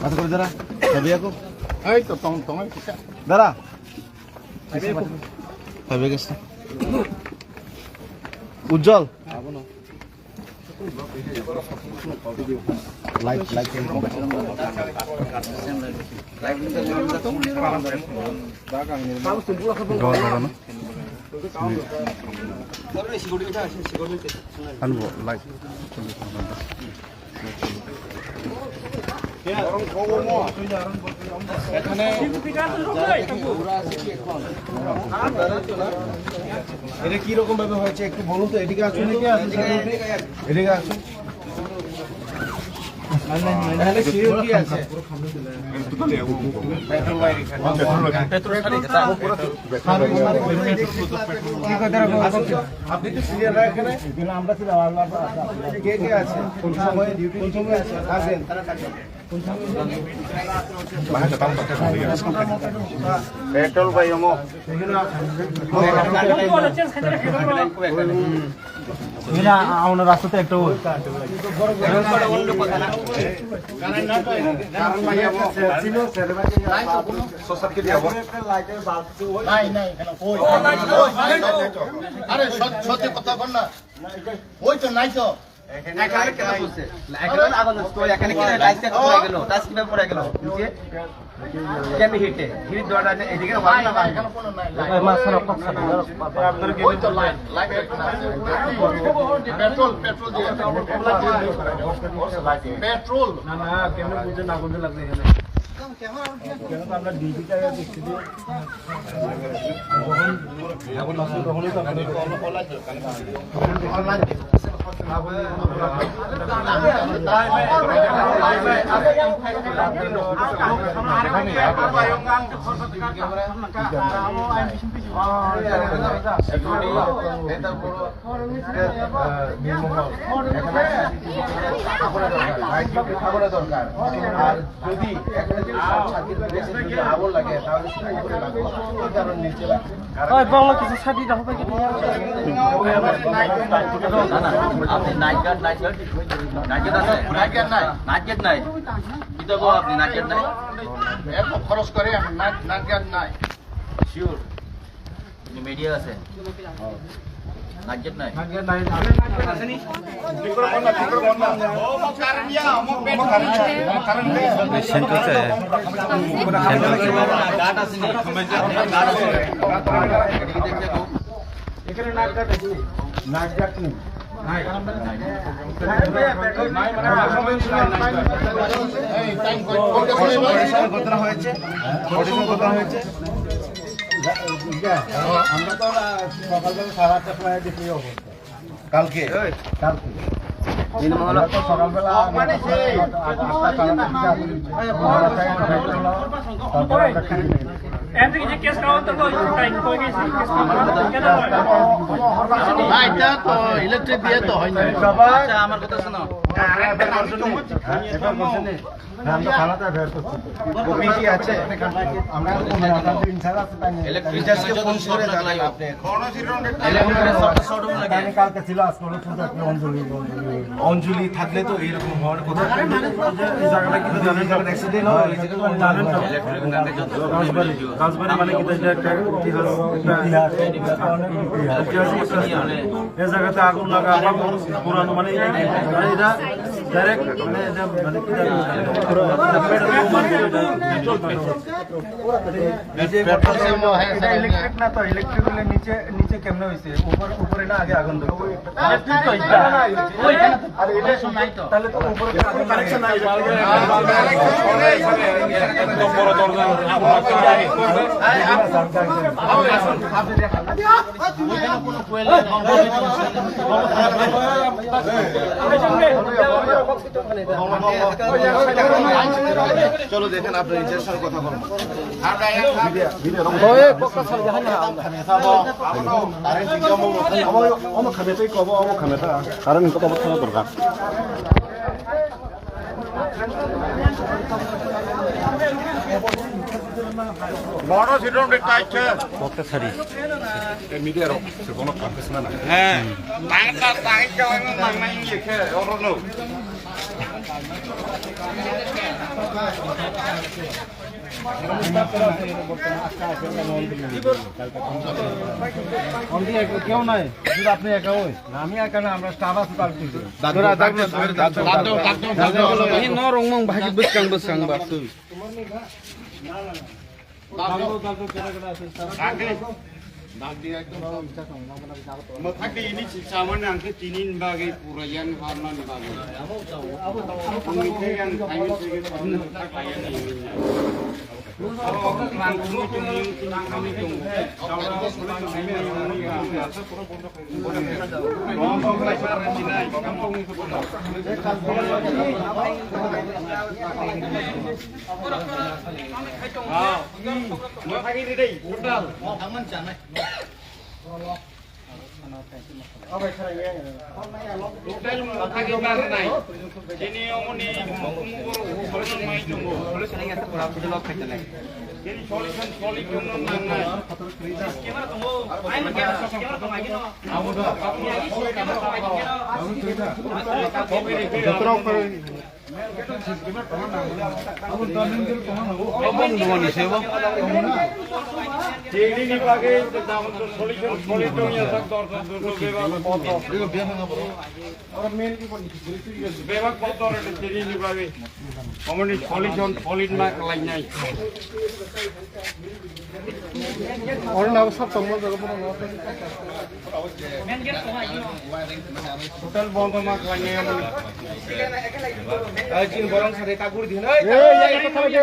Masuk ke darah. Sabi aku. তো তোমার Darah. Sabi guys. Ujjwal. Like এটা কি রকম ভাবে হয়েছে একটু বলুন তো। এদিকে আসুন, এদিকে আসুন। এখানে সিঁড়ি কি আছে? আপনি তো সিরিয়াল রাখেন, আমরা কে কে আছে, কোন সময় ডিউটি, কোন সময় আছে, আসেন পেট্রোল ভাই ওমো এরা আমরা রাস্তাতে একটা আরে সত্যি কথা বল না, ওই তো নাই তো এখানে কেন বলছে এখানে আগুন তো এখানে কি লাইটটা পড়ে গেল, টাচ কিভাবে পড়ে গেল নিচে কেমনে হিটে হিট দড়া এদিকে হয় না, এখানে কোনো নাই লাইট মাছরা পক্ষ আপনাদের কি ওই তো লাইট পেট্রোল দিয়ে পেট্রোল না না কেমনে বুঝে না আগুন লাগছে এখানে কেন আমরা ডিজিটা দেখছি যে এখন আসলে তখনই তো অনলাইন দরকার। আর যদি আগুন লাগে তাহলে নিচে কিছু সাথী হবে কি আপনি নাইট গার্ড নাই কি দেবো আপনি নাইট গার্ড নাই এত খরচ করে নাইট গার্ড নাই শিওর মিডিয়া আছে নাইট গার্ড নাই এখানে নাইট গার্ড আছে, নাইট গার্ড নেই হয়েছে। আমরা তো সকালবেলা 8:30টার সময় ডিউটি হবো কালকে সকালবেলা ইলেকট্রিক দিয়ে তো হয় না। আমার কথা শোনো, অঞ্জলি থাকলে তো এইরকম হওয়ার কথা। মানে এ জায়গাতে আগুন লাগা পুরানো মানে এটা ডাইরেক্ট মানে ইলেকট্রিক না তো, ইলেকট্রিক হলে নিচে নিচে কেমনে হয়েছে উপরে না আগে আগুন তাহলে তো উপরে কানেকশন নাই। চলো দেখেন আপনার নিজের সঙ্গে কথা বলবো। কারণ দরকার বড় সিটন দেখতে বক্তা ছাড়ি মিডিয়ার কোনো কাজ না হ্যাঁ টাকা টাকা কেন না লিখে ওরনো কেউ নাই শুধু আপনি একা ওই না আমি একা না আমরা স্টাফ আছি তার পিছনে Norong mong bahagi besang batu. Makanya ini sama nanti tinin bagi purayan harna nih bagi. Pemikiran kami sedikit kaya nih. Kalau langsung cuma kami tunggu. Kalau pulang kami ini omoni ini solution ini pakai solution ya sak dor bebak motor ini pakai omoni solution solid mak lainnya অরণ অবস্থা তোমার total bond mak lainnya জিন বরং সাথে কাকুর দিন এই কথা বলছে